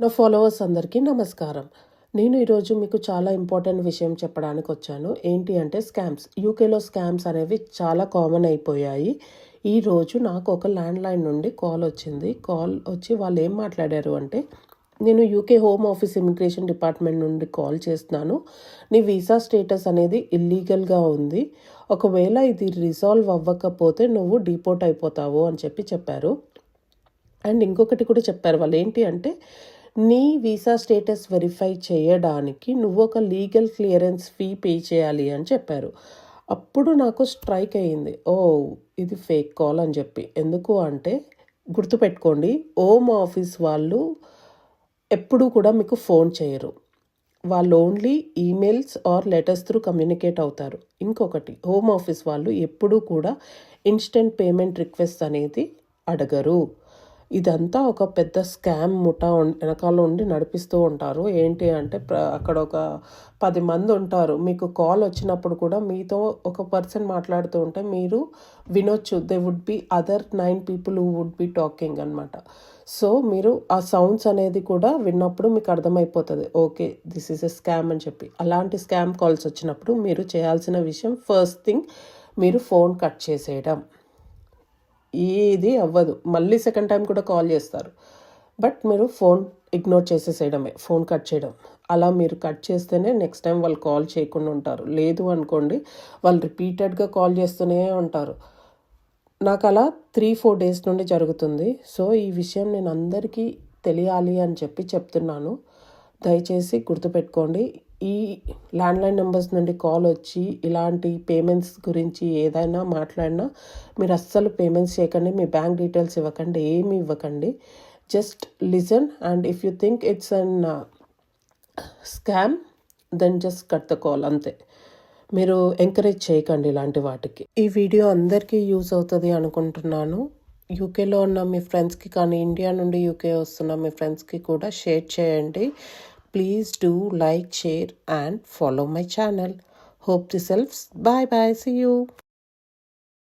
నా ఫాలోవర్స్ అందరికీ నమస్కారం. నేను ఈరోజు మీకు చాలా ఇంపార్టెంట్ విషయం చెప్పడానికి వచ్చాను. ఏంటి అంటే స్కామ్స్. యూకేలో స్కామ్స్ అనేవి చాలా కామన్ అయిపోయాయి. ఈరోజు నాకు ఒక ల్యాండ్లైన్ నుండి కాల్ వచ్చింది. కాల్ వచ్చి వాళ్ళు ఏం మాట్లాడారు అంటే, నేను UK home office immigration department నుండి కాల్ చేస్తున్నాను. నీ వీసా స్టేటస్ అనేది ఇల్లీగల్గా ఉంది. ఒకవేళ ఇది రిజాల్వ్ అవ్వకపోతే నువ్వు డిపోర్ట్ అయిపోతావు అని చెప్పారు. అండ్ ఇంకొకటి కూడా చెప్పారు. వాళ్ళు ఏంటి అంటే, నీ వీసా స్టేటస్ వెరిఫై చేయడానికి నువ్వు ఒక లీగల్ క్లియరెన్స్ ఫీ పే చేయాలి అని చెప్పారు. అప్పుడు నాకు స్ట్రైక్ అయ్యింది. ఇది ఫేక్ కాల్ అని చెప్పి. ఎందుకు అంటే గుర్తుపెట్టుకోండి, హోమ్ ఆఫీస్ వాళ్ళు ఎప్పుడూ కూడా మీకు ఫోన్ చేయరు. వాళ్ళు only emails or letters through communicate అవుతారు. ఇంకొకటి, హోమ్ ఆఫీస్ వాళ్ళు ఎప్పుడూ కూడా ఇన్స్టెంట్ పేమెంట్ రిక్వెస్ట్ అనేది అడగరు. ఇదంతా ఒక పెద్ద స్కామ్ ముఠా వెనకాల ఉండి నడిపిస్తూ ఉంటారు. ఏంటి అంటే అక్కడ ఒక 10 మంది ఉంటారు. మీకు కాల్ వచ్చినప్పుడు కూడా మీతో ఒక పర్సన్ మాట్లాడుతూ ఉంటే మీరు వినొచ్చు. They would be other 9 people who would be talking అనమాట. సో మీరు ఆ సౌండ్స్ అనేది కూడా విన్నప్పుడు మీకు అర్థమైపోతుంది, okay this is a scam అని చెప్పి. అలాంటి స్కామ్ కాల్స్ వచ్చినప్పుడు మీరు చేయాల్సిన విషయం, ఫస్ట్ థింగ్ మీరు ఫోన్ కట్ చేసేయడం. ఏది అవ్వదు, మళ్ళీ సెకండ్ టైం కూడా కాల్ చేస్తారు. బట్ మీరు ఫోన్ ఇగ్నోర్ చేసేసేయడమే, ఫోన్ కట్ చేయడం. అలా మీరు కట్ చేస్తేనే నెక్స్ట్ టైం వాళ్ళు కాల్ చేయకుండా ఉంటారు. లేదు అనుకోండి, వాళ్ళు రిపీటెడ్గా కాల్ చేస్తూనే ఉంటారు. నాకు అలా 3-4 డేస్ నుండి జరుగుతుంది. సో ఈ విషయం నేను అందరికీ తెలియాలి అని చెప్తున్నాను. దయచేసి గుర్తుపెట్టుకోండి, ఈ ల్యాండ్లైన్ నెంబర్స్ నుండి కాల్ వచ్చి ఇలాంటి పేమెంట్స్ గురించి ఏదైనా మాట్లాడినా మీరు అస్సలు పేమెంట్స్ చేయకండి. మీ బ్యాంక్ డీటెయిల్స్ ఇవ్వకండి, ఏమి ఇవ్వకండి. Just listen, and if you think it's an scam then just cut the call, అంతే. మీరు ఎంకరేజ్ చేయకండి ఇలాంటి వాటికి. ఈ వీడియో అందరికీ యూజ్ అవుతుంది అనుకుంటున్నాను. యూకేలో ఉన్న మీ ఫ్రెండ్స్కి కానీ, ఇండియా నుండి యూకే వస్తున్న మీ ఫ్రెండ్స్కి కూడా షేర్ చేయండి. Please do like, share and follow my channel. Hope this helps. Bye bye. See you.